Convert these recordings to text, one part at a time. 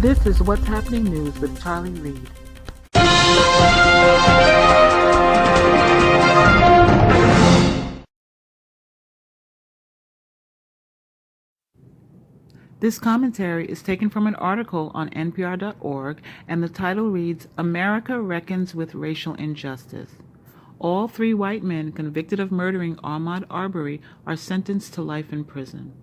This is What's Happening News with Charley Reed. This commentary is taken from an article on NPR.org, and the title reads, America Reckons with Racial Injustice. All 3 white men convicted of murdering Ahmaud Arbery are sentenced to life in prison.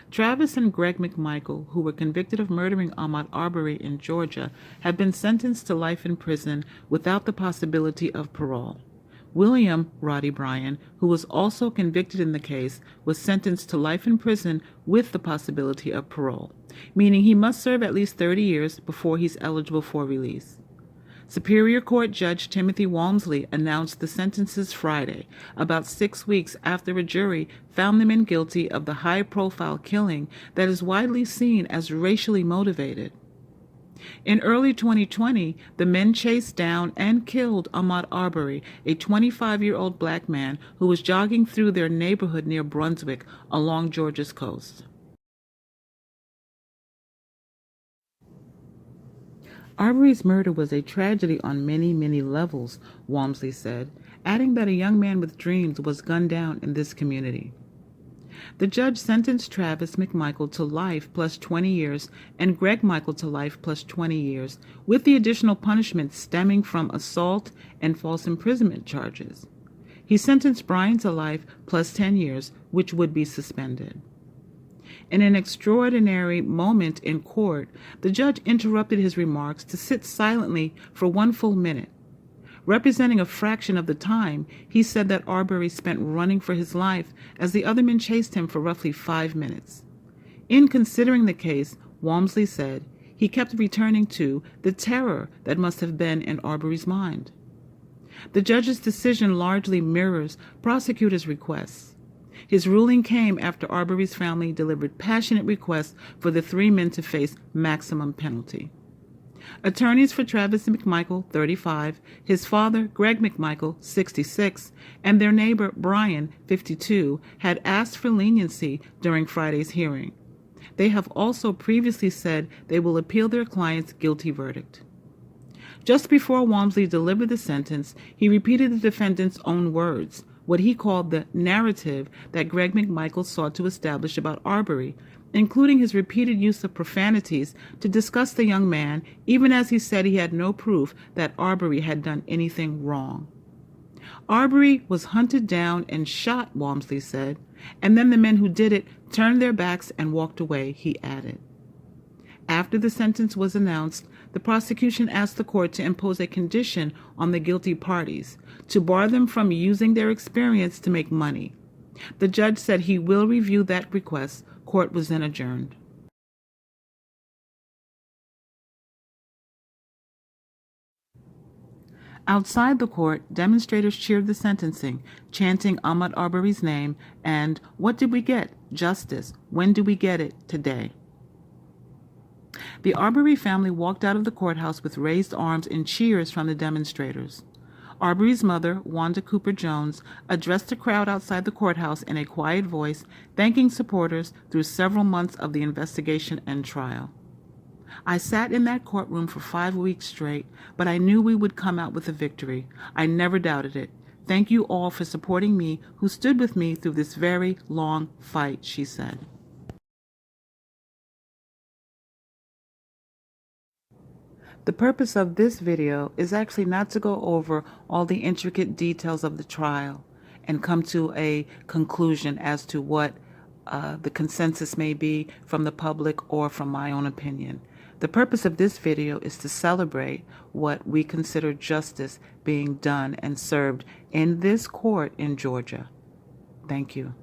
Travis and Greg McMichael, who were convicted of murdering Ahmaud Arbery in Georgia, have been sentenced to life in prison without the possibility of parole. William Roddy Bryan, who was also convicted in the case, was sentenced to life in prison with the possibility of parole, meaning he must serve at least 30 years before he's eligible for release. Superior Court Judge Timothy Walmsley announced the sentences Friday, about 6 weeks after a jury found the men guilty of the high-profile killing that is widely seen as racially motivated. In early 2020, the men chased down and killed Ahmaud Arbery, a 25-year-old black man who was jogging through their neighborhood near Brunswick along Georgia's coast. Arbery's murder was a tragedy on many, many levels, Walmsley said, adding that a young man with dreams was gunned down in this community. The judge sentenced Travis McMichael to life plus 20 years and Greg Michael to life plus 20 years, with the additional punishment stemming from assault and false imprisonment charges. He sentenced Bryan to life plus 10 years, which would be suspended. In an extraordinary moment in court, the judge interrupted his remarks to sit silently for 1 full minute. Representing a fraction of the time, he said that Arbery spent running for his life as the other men chased him for roughly 5 minutes. In considering the case, Walmsley said, he kept returning to the terror that must have been in Arbery's mind. The judge's decision largely mirrors prosecutors' requests. His ruling came after Arbery's family delivered passionate requests for the 3 men to face maximum penalty. Attorneys for Travis McMichael, 35, his father, Greg McMichael, 66, and their neighbor, Bryan, 52, had asked for leniency during Friday's hearing. They have also previously said they will appeal their client's guilty verdict. Just before Walmsley delivered the sentence, he repeated the defendant's own words, what he called the narrative that Greg McMichael sought to establish about Arbery, including his repeated use of profanities to discuss the young man, even as he said he had no proof that Arbery had done anything wrong. Arbery was hunted down and shot, Walmsley said, and then the men who did it turned their backs and walked away, he added. After the sentence was announced, the prosecution asked the court to impose a condition on the guilty parties, to bar them from using their experience to make money. The judge said he will review that request. Court was then adjourned. Outside the court, demonstrators cheered the sentencing, chanting Ahmaud Arbery's name and, "What did we get? Justice. When do we get it? Today." The Arbery family walked out of the courthouse with raised arms and cheers from the demonstrators. Arbery's mother, Wanda Cooper Jones, addressed the crowd outside the courthouse in a quiet voice, thanking supporters through several months of the investigation and trial. "I sat in that courtroom for 5 weeks straight, but I knew we would come out with a victory. I never doubted it. Thank you all for supporting me, who stood with me through this very long fight," she said. The purpose of this video is actually not to go over all the intricate details of the trial and come to a conclusion as to what the consensus may be from the public or from my own opinion. The purpose of this video is to celebrate what we consider justice being done and served in this court in Georgia. Thank you.